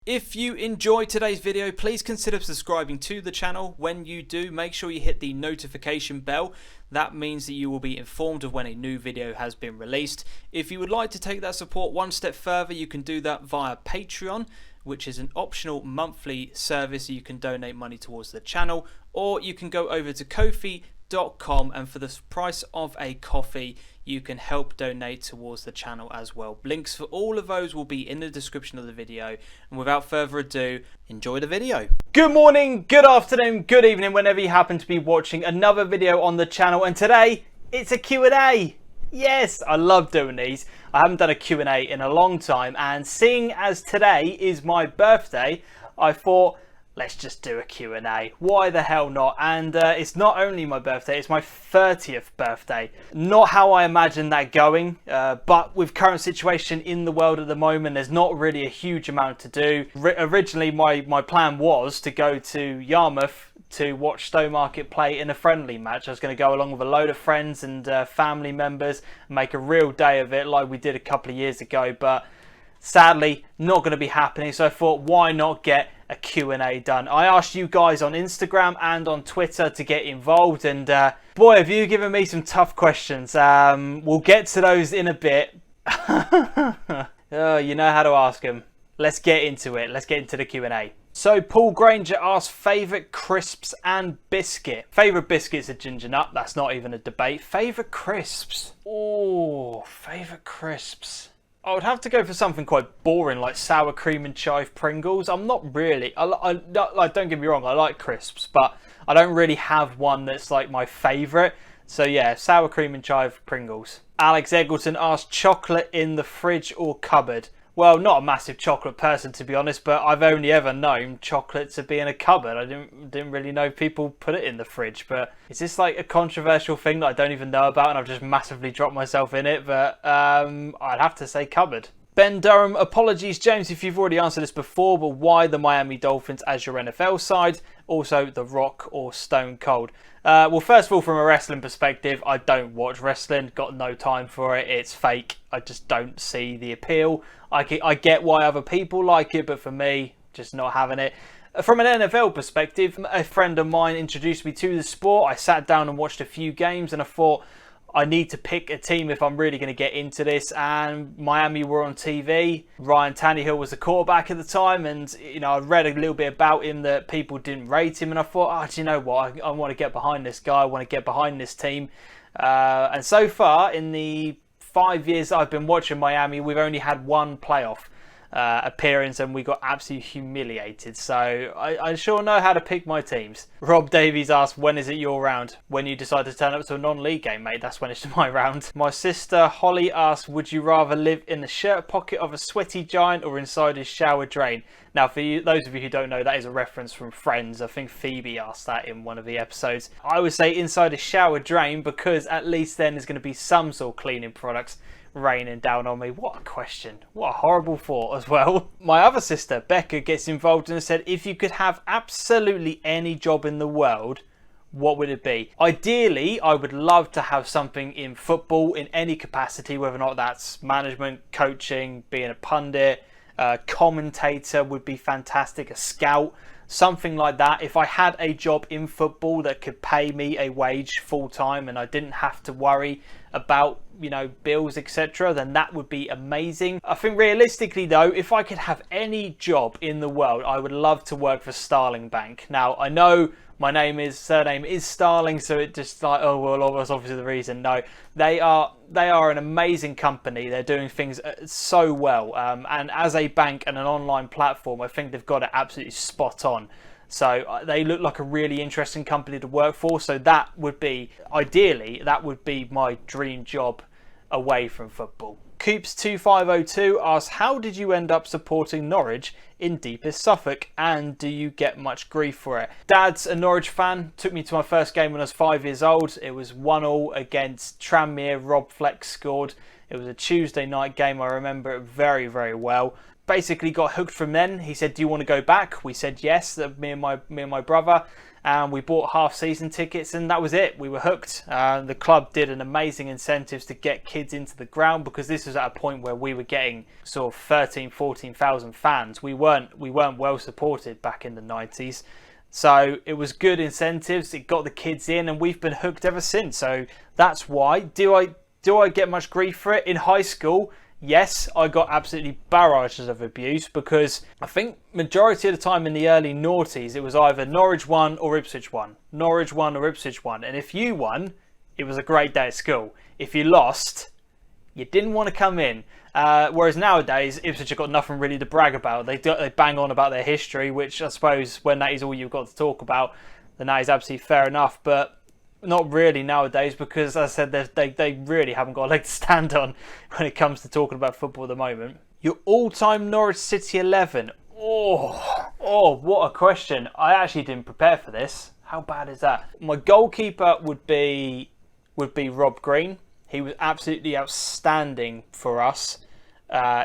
If you enjoyed today's video, please consider subscribing to the channel. When you do, make sure you hit the notification bell. That means that you will be informed of when a new video has been released. If you would like to take that support one step further, you can do that via Patreon, which is an optional monthly service. You can donate money towards the channel, or you can go over to Ko-fi.com, and for the price of a coffee you can help donate towards the channel as well. Links for all of those will be in the description of the video, and without further ado, enjoy the video. Good morning, good afternoon, good evening, whenever you happen to be watching another video on the channel, and today it's a Q&A. Yes, I love doing these. I haven't done a Q&A in a long time, and seeing as today is my birthday, I thought, let's just do a Q&A. Why the hell not? And it's not only my birthday, it's my 30th birthday. Not how I imagined that going, but with current situation in the world at the moment, there's not really a huge amount to do. Originally, my plan was to go to Yarmouth to watch Stowmarket play in a friendly match. I was going to go along with a load of friends and family members, and make a real day of it like we did a couple of years ago, but sadly not going to be happening. So I thought, why not get a Q&A done? I asked you guys on Instagram and on Twitter to get involved, and boy, have you given me some tough questions. We'll get to those in a bit. Oh, you know how to ask them. Let's get into it. Let's get into the Q&A. So Paul Granger asked favourite crisps and biscuit. Favourite biscuit's a ginger nut. That's not even a debate. Favourite crisps. Oh, favourite crisps. I would have to go for something quite boring like sour cream and chive Pringles. I'm not really, don't get me wrong, I like crisps, but I don't really have one that's like my favourite. So yeah, sour cream and chive Pringles. Alex Eggleton asked chocolate in the fridge or cupboard. Well, not a massive chocolate person, to be honest, but I've only ever known chocolate to be in a cupboard. I didn't really know people put it in the fridge, but is this like a controversial thing that I don't even know about and I've just massively dropped myself in it? But I'd have to say cupboard. Ben Durham, apologies James if you've already answered this before, but why the Miami Dolphins as your NFL side? Also The Rock or Stone Cold? Well, first of all, from a wrestling perspective, I don't watch wrestling. Got no time for it. It's fake. I just don't see the appeal. I get why other people like it, but for me, just not having it. From an NFL perspective, a friend of mine introduced me to the sport. I sat down and watched a few games, and I thought, I need to pick a team if I'm really going to get into this, and Miami were on TV. Ryan Tannehill was the quarterback at the time, and you know, I read a little bit about him that people didn't rate him, and I thought, oh, do you know what? I want to get behind this guy. I want to get behind this team. And so far, in the 5 years I've been watching Miami, we've only had one playoff appearance, and we got absolutely humiliated. So I sure know how to pick my teams. Rob Davies asked, when is it your round? When you decide to turn up to a non-league game, mate, that's when it's my round. My sister Holly asked, would you rather live in the shirt pocket of a sweaty giant or inside his shower drain? Now, for you, those of you who don't know, that is a reference from Friends. I think Phoebe asked that in one of the episodes. I would say inside a shower drain, because at least then there's going to be some sort of cleaning products raining down on me. What a question. What a horrible thought as well. My other sister, Becca, gets involved and said, if you could have absolutely any job in the world, what would it be? Ideally, I would love to have something in football in any capacity, whether or not that's management, coaching, being a pundit, commentator would be fantastic, a scout, something like that. If I had a job in football that could pay me a wage full time and I didn't have to worry about, you know, bills, etc., then that would be amazing. I think realistically though, if I could have any job in the world, I would love to work for Starling Bank. Now, I know my surname is Starling, so it just like, oh well, that's obviously the reason. No, they are an amazing company. They're doing things so well, and as a bank and an online platform, I think they've got it absolutely spot on. So they look like a really interesting company to work for. So that would be, ideally, that would be my dream job away from football. Coops2502 asks, how did you end up supporting Norwich in deepest Suffolk, and do you get much grief for it? Dad's a Norwich fan, took me to my first game when I was 5 years old. It was 1-1 against Tranmere. Rob Fleck scored. It was a Tuesday night game. I remember it very, very well. basically got hooked from then. He said, do you want to go back? We said yes, me and my brother, and we bought half season tickets, and that was it. We were hooked. The club did an amazing incentives to get kids into the ground, because this was at a point where we were getting sort of 14,000 fans. We weren't well supported back in the 90s. So it was good incentives. It got the kids in, and we've been hooked ever since. So that's why. Do I get much grief for it? In high school, yes, I got absolutely barrages of abuse, because I think majority of the time in the early noughties, it was either Norwich won or Ipswich won. Norwich won or Ipswich won. And if you won, it was a great day at school. If you lost, you didn't want to come in. Whereas nowadays, Ipswich have got nothing really to brag about. They bang on about their history, which I suppose when that is all you've got to talk about, then that is absolutely fair enough. But not really nowadays, because as I said, they really haven't got a leg to stand on when it comes to talking about football at the moment. Your all-time Norwich City 11. Oh, what a question. I actually didn't prepare for this. How bad is that? My goalkeeper would be Rob Green. He was absolutely outstanding for us.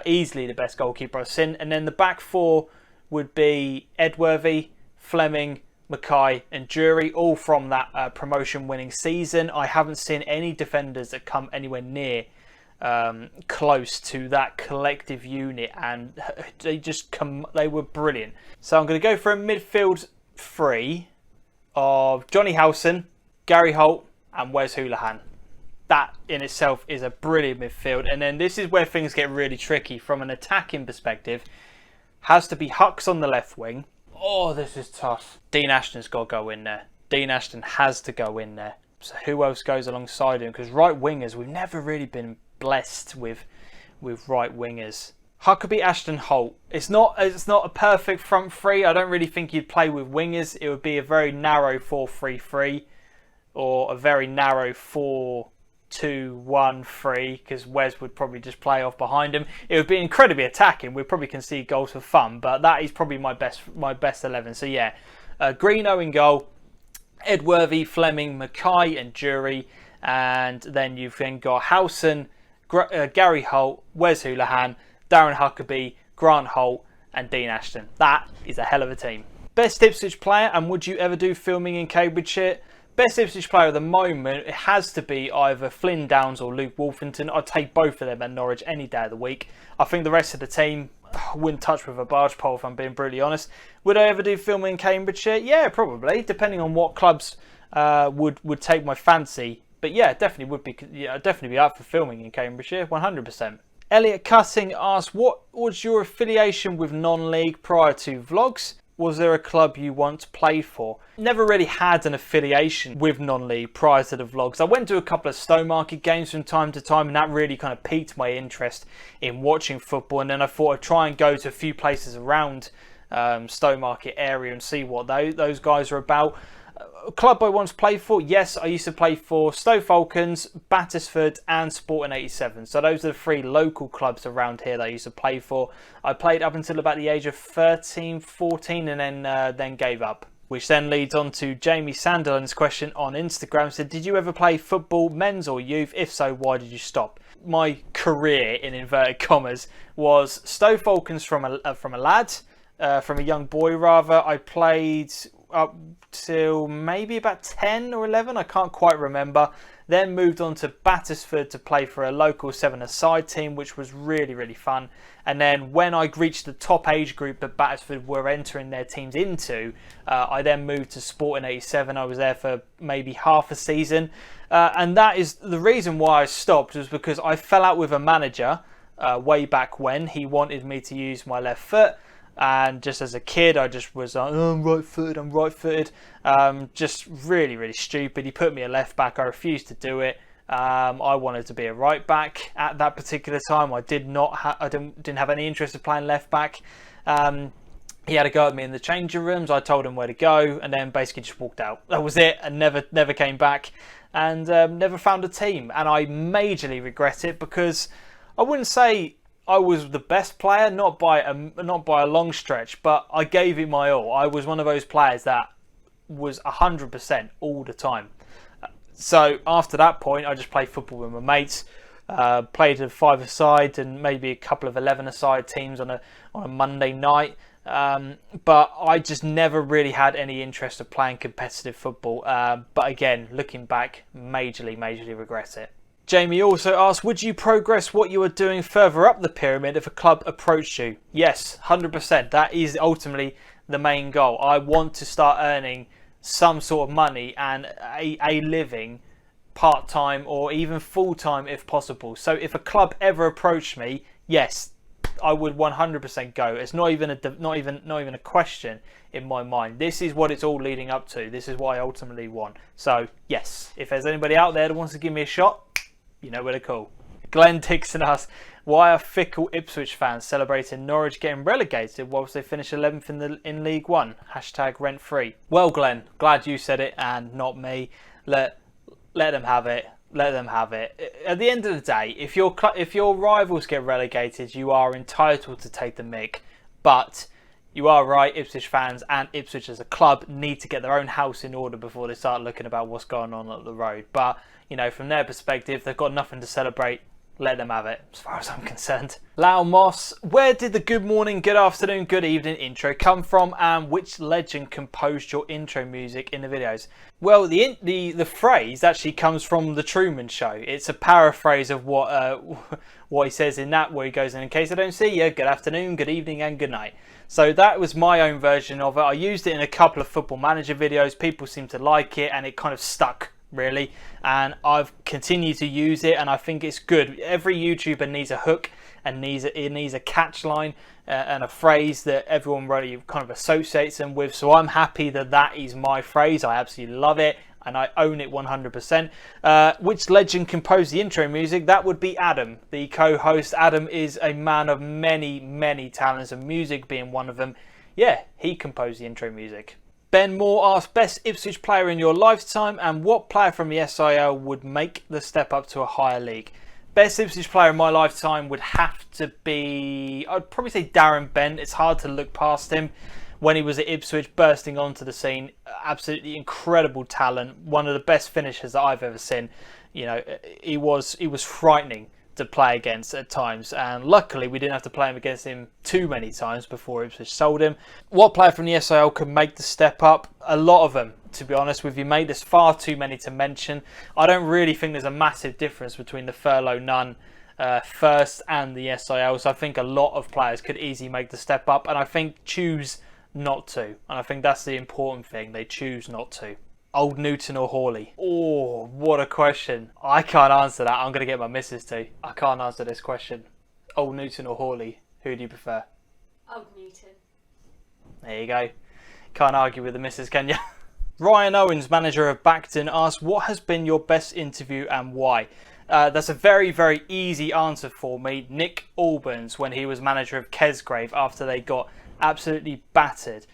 Easily the best goalkeeper I've seen. And then the back four would be Edworthy, Fleming, Mackay and Jury, all from that promotion winning season. I haven't seen any defenders that come anywhere near close to that collective unit, and they were brilliant. So I'm going to go for a midfield three of Johnny Howson, Gary Holt and Wes Hoolahan. That in itself is a brilliant midfield. And then this is where things get really tricky from an attacking perspective. Has to be Hucks on the left wing. Oh, this is tough. Dean Ashton's got to go in there. Dean Ashton has to go in there. So who else goes alongside him? Because right wingers, we've never really been blessed with right wingers. Huckabee, Ashton, Holt. It's not a perfect front three. I don't really think you'd play with wingers. It would be a very narrow 4-3-3 or a very narrow 4-2-1-3, because Wes would probably just play off behind him. It would be incredibly attacking. We'd probably concede goals for fun, but that is probably my best 11. So yeah, Greeno in goal, Edworthy, Fleming, Mackay and Jury, and then you've then got Howson, Gary Holt, Wes Hoolahan, Darren Huckabee, Grant Holt and Dean Ashton. That is a hell of a team. Best Ipswich player, and would you ever do filming in Cambridgeshire? Best Ipswich player at the moment, it has to be either Flynn Downs or Luke Wolfington. I'd take both of them at Norwich any day of the week. I think the rest of the team I wouldn't touch with a barge pole, if I'm being brutally honest. Would I ever do filming in Cambridgeshire? Yeah, probably, depending on what clubs would take my fancy. But yeah, definitely would be. Yeah, I'd definitely be up for filming in Cambridgeshire, 100%. Elliot Cutting asks, what was your affiliation with non-league prior to vlogs? Was there a club you once played for? Never really had an affiliation with non-league prior to the vlogs. I went to a couple of Stowmarket games from time to time, and that really kind of piqued my interest in watching football. And then I thought I'd try and go to a few places around Stowmarket area and see what those guys are about. A club I once played for, yes, I used to play for Stowe Falcons, Battersford and Sporting 87. So those are the three local clubs around here that I used to play for. I played up until about the age of 13, 14 and then gave up. Which then leads on to Jamie Sanderland's question on Instagram. Said, did you ever play football, men's or youth? If so, why did you stop? My career, in inverted commas, was Stowe Falcons from a young boy rather. I played up till maybe about 10 or 11, I can't quite remember. Then moved on to Battersford to play for a local 7-a-side team, which was really, really fun. And then when I reached the top age group that Battersford were entering their teams into, I then moved to Sporting 87. I was there for maybe half a season. And that is the reason why I stopped, was because I fell out with a manager way back when. He wanted me to use my left foot. And just as a kid, I just was like, oh, I'm right-footed. Just really, really stupid. He put me a left back. I refused to do it. I wanted to be a right back at that particular time. I didn't have any interest in playing left back. He had a go at me in the changing rooms. I told him where to go, and then basically just walked out. That was it, and never came back, and never found a team. And I majorly regret it, because I wouldn't say I was the best player, not by a long stretch, but I gave it my all. I was one of those players that was 100% all the time. So after that point, I just played football with my mates. Played a 5-a-side and maybe a couple of 11-a-side teams on a Monday night. But I just never really had any interest of playing competitive football. But again, looking back, majorly regret it. Jamie also asked, would you progress what you were doing further up the pyramid if a club approached you? Yes, 100%. That is ultimately the main goal. I want to start earning some sort of money and a living, part-time or even full-time if possible. So if a club ever approached me, yes, I would 100% go. It's not even a question in my mind. This is what it's all leading up to. This is what I ultimately want. So yes, if there's anybody out there that wants to give me a shot, you know where to call. Glenn Dixon asks, why are fickle Ipswich fans celebrating Norwich getting relegated whilst they finish 11th in League One? Hashtag rent free. Well, Glenn, glad you said it and not me. Let them have it. Let them have it. At the end of the day, if your rivals get relegated, you are entitled to take the mick. But you are right, Ipswich fans and Ipswich as a club need to get their own house in order before they start looking about what's going on up the road. But, you know, from their perspective, they've got nothing to celebrate. Let them have it, as far as I'm concerned. Lau Moss, where did the good morning, good afternoon, good evening intro come from, and which legend composed your intro music in the videos? Well, the phrase actually comes from The Truman Show. It's a paraphrase of what he says in that, where he goes, in case I don't see you, good afternoon, good evening, and good night. So that was my own version of it. I used it in a couple of Football Manager videos. People seemed to like it, and it kind of stuck, really, and I've continued to use it, and I think it's good. Every YouTuber needs a hook and needs a catch line and a phrase that everyone really kind of associates them with. So I'm happy that that is my phrase. I absolutely love it and I own it 100%. Which legend composed the intro music? That would be Adam, the co-host. Adam is a man of many talents, and music being one of them. Yeah, he composed the intro music. Ben Moore asked, best Ipswich player in your lifetime, and what player from the SIL would make the step up to a higher league? Best Ipswich player in my lifetime would have to be, I'd probably say Darren Bent. It's hard to look past him. When he was at Ipswich, bursting onto the scene, absolutely incredible talent, one of the best finishers that I've ever seen. You know, he was frightening to play against at times, and luckily we didn't have to play him against him too many times before Ipswich sold him. What player from the SIL could make the step up? A lot of them, to be honest with you, mate. There's far too many to mention. I don't really think there's a massive difference between the Furlough None first and the SIL, so I think a lot of players could easily make the step up, and I think choose not to, and I think that's the important thing. They choose not to. Old Newton or Hawley? Oh, what a question. I can't answer that. I'm going to get my missus to. I can't answer this question. Old Newton or Hawley? Who do you prefer? Old Newton. There you go. Can't argue with the missus, can you? Ryan Owens, manager of Bacton, asked, what has been your best interview and why? That's a very easy answer for me. Nick Albans, when he was manager of Kesgrave after they got absolutely battered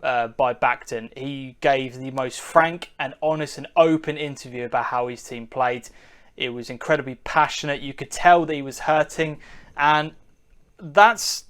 by Bacton. He gave the most frank and honest and open interview about how his team played. It was incredibly passionate. You could tell that he was hurting, and that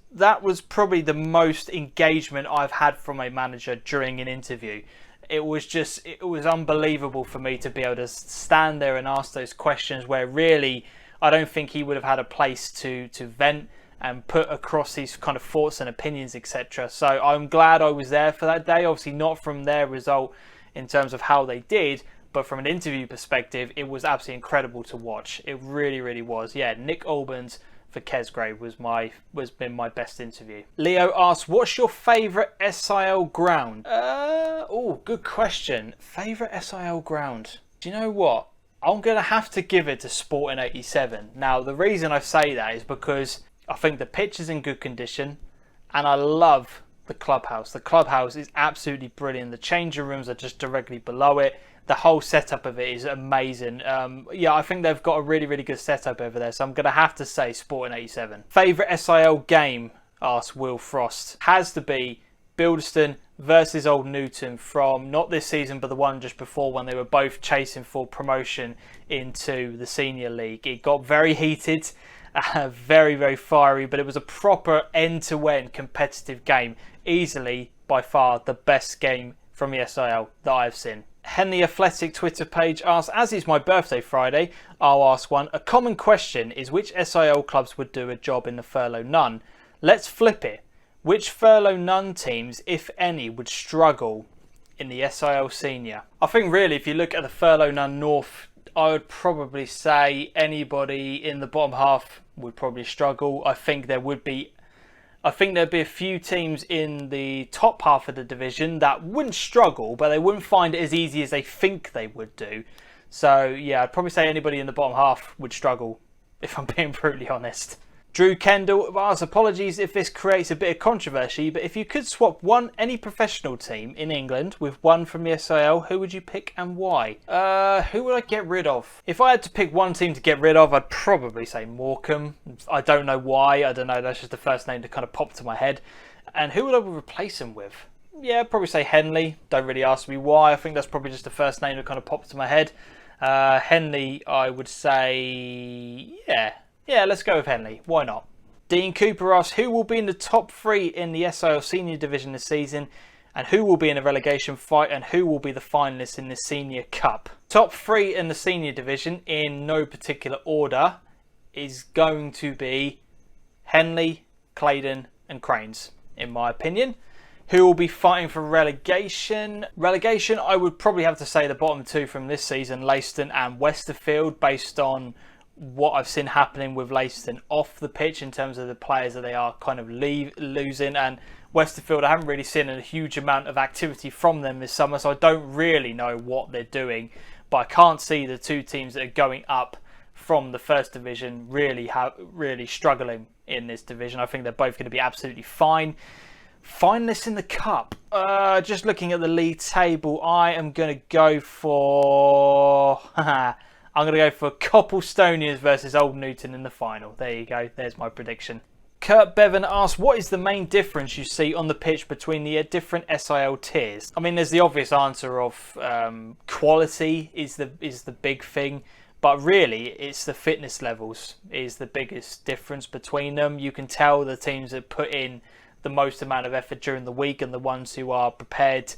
was probably the most engagement I've had from a manager during an interview. It was unbelievable for me to be able to stand there and ask those questions where really I don't think he would have had a place to vent and put across these kind of thoughts and opinions, etc. So I'm glad I was there for that day. Obviously not from their result in terms of how they did, but from an interview perspective, it was absolutely incredible to watch. It really was. Yeah, Nick Albans for Kesgrave was been my best interview. Leo asks, what's your favourite SIL ground? Good question. Favourite SIL ground? Do you know what? I'm going to have to give it to Sporting 87. Now, the reason I say that is because I think the pitch is in good condition, and I love the clubhouse. The clubhouse is absolutely brilliant. The changing rooms are just directly below it. The whole setup of it is amazing. Yeah, I think they've got a really good setup over there, so I'm going to have to say Sporting 87. Favourite SIL game, asks Will Frost, has to be Bilston versus Old Newton from not this season but the one just before, when they were both chasing for promotion into the Senior League. It got very heated, very fiery, but it was a proper end-to-end competitive game. Easily, by far, the best game from the SIL that I've seen. Henley Athletic Twitter page asks, as is my birthday Friday, I'll ask one. A common question is which SIL clubs would do a job in the Furlough None? Let's flip it. Which Furlough None teams, if any, would struggle in the SIL Senior? I think really if you look at the Furlough None North, I would probably say anybody in the bottom half would probably struggle. I think there'd be a few teams in the top half of the division that wouldn't struggle, but they wouldn't find it as easy as they think they would do. So yeah, I'd probably say anybody in the bottom half would struggle, if I'm being brutally honest. Drew Kendall asks, apologies if this creates a bit of controversy, but if you could swap any professional team in England with one from the SIL, who would you pick and why? Who would I get rid of? If I had to pick one team to get rid of, I'd probably say Morecambe. I don't know why. I don't know. That's just the first name that kind of popped to my head. And who would I replace him with? Yeah, I'd probably say Henley. Don't really ask me why. I think that's probably just the first name that kind of popped to my head. Henley, I would say, yeah, let's go with Henley. Why not? Dean Cooper asks, who will be in the top 3 in the SIL Senior Division this season? And who will be in a relegation fight? And who will be the finalists in the Senior Cup? Top 3 in the Senior Division, in no particular order, is going to be Henley, Claydon and Cranes, in my opinion. Who will be fighting for relegation? Relegation, I would probably have to say the bottom 2 from this season, Leiston and Westerfield, based on what I've seen happening with Leiston off the pitch in terms of the players that they are kind of losing, and Westerfield I haven't really seen a huge amount of activity from them this summer, so I don't really know what they're doing, but I can't see the 2 teams that are going up from the first division really struggling in this division. I think they're both going to be absolutely fine. Finalists in the cup, just looking at the league table, I am going to go for Copplestonians versus Old Newton in the final. There you go. There's my prediction. Kurt Bevan asks, what is the main difference you see on the pitch between the different SIL tiers? I mean, there's the obvious answer of quality is the big thing, but really it's the fitness levels is the biggest difference between them. You can tell the teams that put in the most amount of effort during the week and the ones who are prepared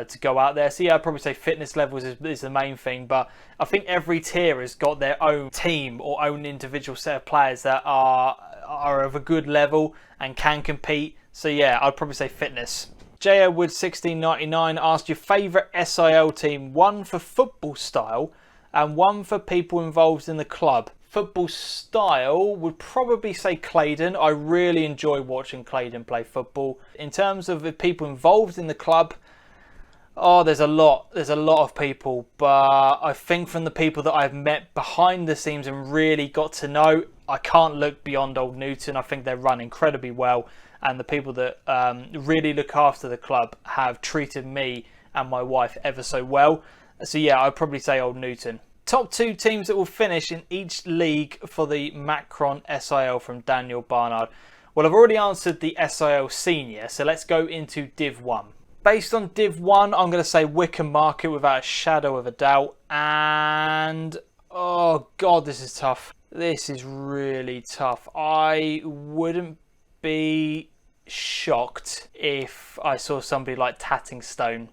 to go out there. So yeah, I'd probably say fitness levels is the main thing, but I think every tier has got their own team or own individual set of players that are of a good level and can compete. So yeah, I'd probably say fitness. J.O. Wood 1699 asked your favourite SIL team, one for football style and one for people involved in the club. Football style would probably say Claydon. I really enjoy watching Claydon play football. In terms of the people involved in the club, there's a lot of people, but I think from the people that I've met behind the scenes and really got to know, I can't look beyond Old Newton. I think they run incredibly well, and the people that really look after the club have treated me and my wife ever so well. So yeah, I'd probably say Old Newton. Top 2 teams that will finish in each league for the Macron SIL from Daniel Barnard. Well, I've already answered the SIL Senior, so let's go into Div 1. Based on Div 1, I'm going to say Wickham Market without a shadow of a doubt. And, oh God, this is tough. This is really tough. I wouldn't be shocked if I saw somebody like Tattingstone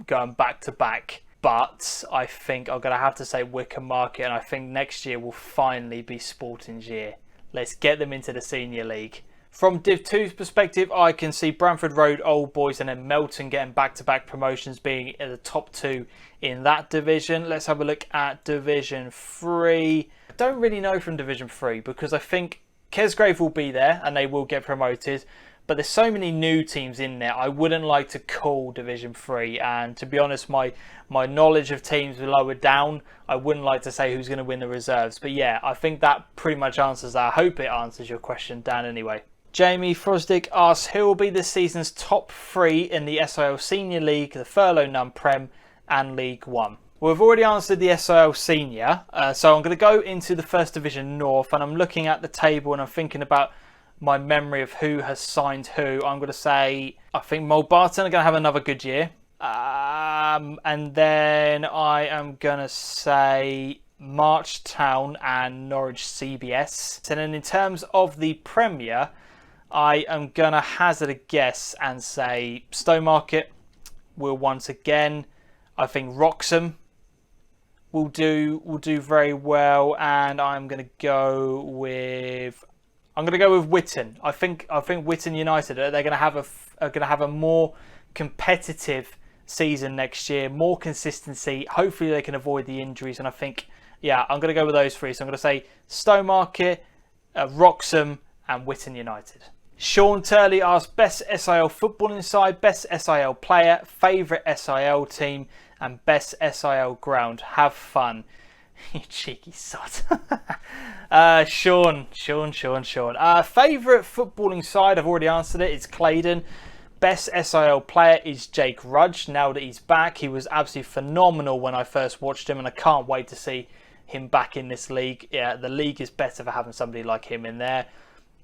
going back to back. But I think I'm going to have to say Wickham Market, and I think next year will finally be Sporting's year. Let's get them into the Senior League. From Div 2's perspective, I can see Bramford Road, Old Boys and then Melton getting back-to-back promotions, being in the top 2 in that division. Let's have a look at Division 3. I don't really know from Division 3 because I think Kesgrave will be there and they will get promoted. But there's so many new teams in there, I wouldn't like to call Division 3. And to be honest, my knowledge of teams lower down, I wouldn't like to say who's going to win the reserves. But yeah, I think that pretty much answers that. I hope it answers your question, Dan, anyway. Jamie Frosdick asks, who will be this season's top 3 in the SIL Senior League, the Furlough None Prem and League 1? Well, we've already answered the SIL Senior, so I'm going to go into the First Division North, and I'm looking at the table and I'm thinking about my memory of who has signed who. I'm going to say, I think Mulbarton are going to have another good year. And then I am going to say March Town and Norwich CBS. And then in terms of the Premier, I am going to hazard a guess and say Stowmarket will once again. I think Wroxham will do very well, and I'm going to go with Witton. I think Witton United, they're going to have a more competitive season next year, more consistency. Hopefully they can avoid the injuries, and I think, yeah, I'm going to go with those three. So I'm going to say Stowmarket, Wroxham and Witton United. Sean Turley asks, best SIL footballing side, best SIL player, favourite SIL team and best SIL ground. Have fun. You cheeky sod. Sean. Favourite footballing side, I've already answered it. It's Claydon. Best SIL player is Jake Rudge. Now that he's back, he was absolutely phenomenal when I first watched him, and I can't wait to see him back in this league. Yeah, the league is better for having somebody like him in there.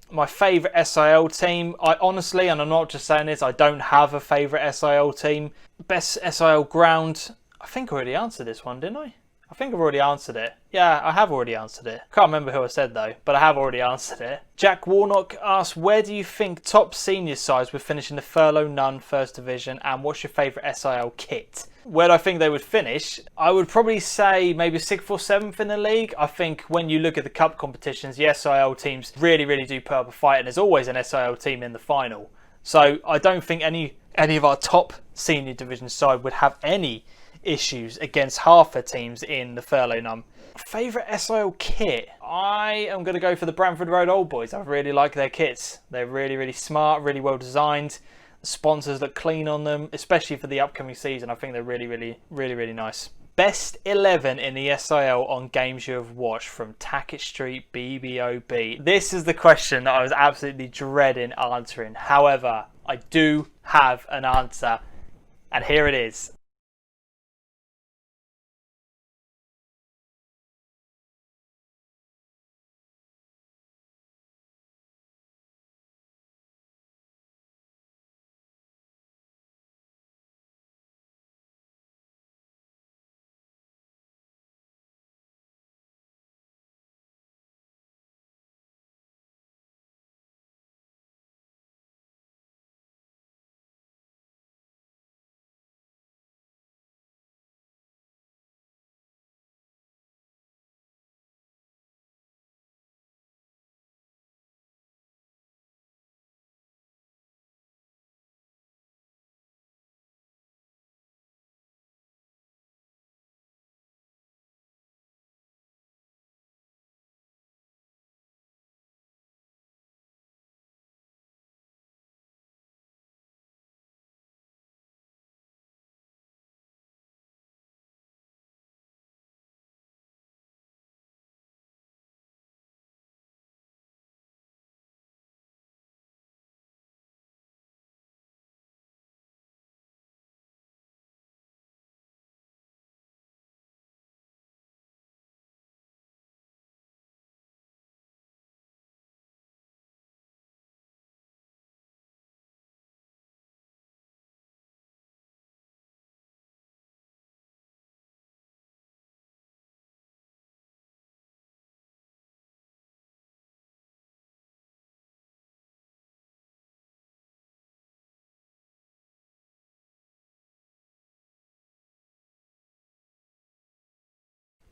My favourite SIL team, I honestly, and I'm not just saying this, I don't have a favourite SIL team. Best SIL ground, I think I already answered this one, didn't I? I think I've already answered it. Yeah, I have already answered it. Can't remember who I said though, but I have already answered it. Jack Warnock asks, where do you think top senior sides would finish in the Furlough None First Division, and what's your favourite SIL kit? Where do I think they would finish? I would probably say maybe 6th or 7th in the league. I think when you look at the cup competitions, the SIL teams really do put up a fight, and there's always an SIL team in the final. So I don't think any of our top senior division side would have any issues against half the teams in the Furlough Num. Favourite SIL kit? I am going to go for the Bramford Road Old Boys. I really like their kits. They're really smart, really well designed. The sponsors look clean on them, especially for the upcoming season. I think they're really nice. Best 11 in the SIL on games you have watched from Tackett Street BBOB. This is the question that I was absolutely dreading answering. However, I do have an answer, and here it is.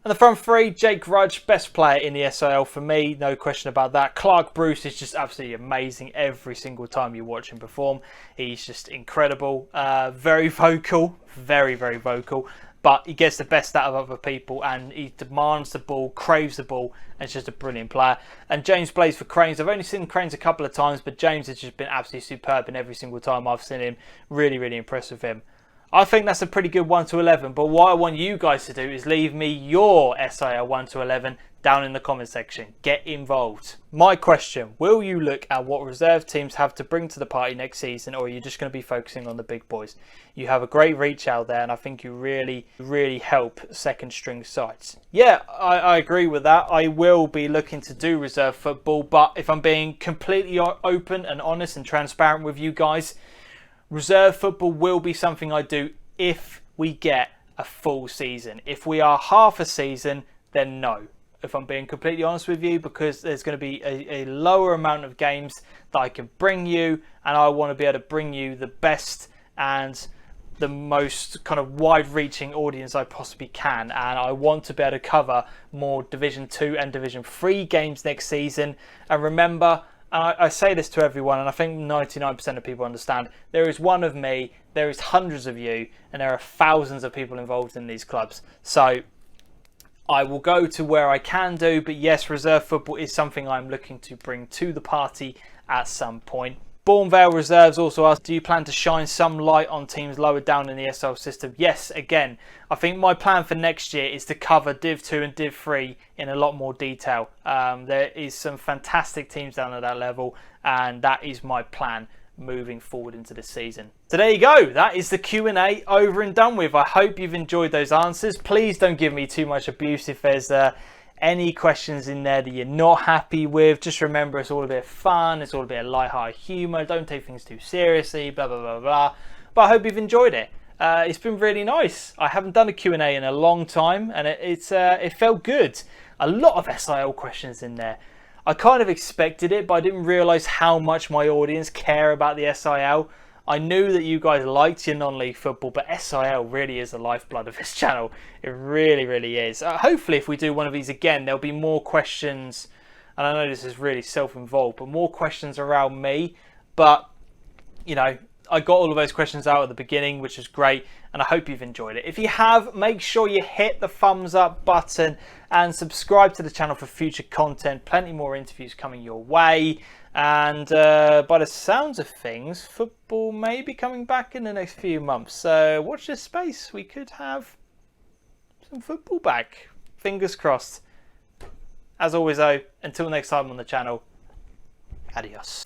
And the front three, Jake Rudge, best player in the SIL for me, no question about that. Clark Bruce is just absolutely amazing every single time you watch him perform. He's just incredible, very vocal, very vocal, but he gets the best out of other people and he demands the ball, craves the ball, and it's just a brilliant player. And James plays for Cranes. I've only seen Cranes a couple of times, but James has just been absolutely superb in every single time I've seen him. Really impressed with him. I think that's a pretty good 1 to 11, but what I want you guys to do is leave me your SIL 1 to 11 down in the comment section. Get involved. My question, will you look at what reserve teams have to bring to the party next season, or are you just going to be focusing on the big boys? You have a great reach out there, and I think you really help second string sides. Yeah, I agree with that. I will be looking to do reserve football, but if I'm being completely open and honest and transparent with you guys, reserve football will be something I do if we get a full season. If we are half a season, then no. If I'm being completely honest with you, because there's going to be a lower amount of games that I can bring you, and I want to be able to bring you the best and the most kind of wide-reaching audience I possibly can, and I want to be able to cover more Division 2 and Division 3 games next season. And remember, I say this to everyone, and I think 99% of people understand, there is one of me, there is hundreds of you, and there are thousands of people involved in these clubs. So I will go to where I can do, but yes, reserve football is something I'm looking to bring to the party at some point. Bournevale Reserves also asked, do you plan to shine some light on teams lower down in the SL system? Yes, again, I think my plan for next year is to cover Div 2 and Div 3 in a lot more detail. There is some fantastic teams down at that level, and that is my plan moving forward into the season. So there you go, that is the Q&A over and done with. I hope you've enjoyed those answers. Please don't give me too much abuse if there's any questions in there that you're not happy with. Just remember, it's all a bit of fun, it's all a bit of light-hearted humour, don't take things too seriously, blah blah blah blah. But I hope you've enjoyed it. It's been really nice. I haven't done a Q&A in a long time, and it felt good. A lot of SIL questions in there. I kind of expected it, but I didn't realise how much my audience care about the SIL. I knew that you guys liked your non-league football, but SIL really is the lifeblood of this channel. It really, really is. Hopefully, if we do one of these again, there'll be more questions. And I know this is really self-involved, but more questions around me. But, you know, I got all of those questions out at the beginning, which is great. And I hope you've enjoyed it. If you have, make sure you hit the thumbs up button and subscribe to the channel for future content. Plenty more interviews coming your way. And by the sounds of things, football may be coming back in the next few months. So watch this space. We could have some football back. Fingers crossed. As always though, until next time on the channel, adios.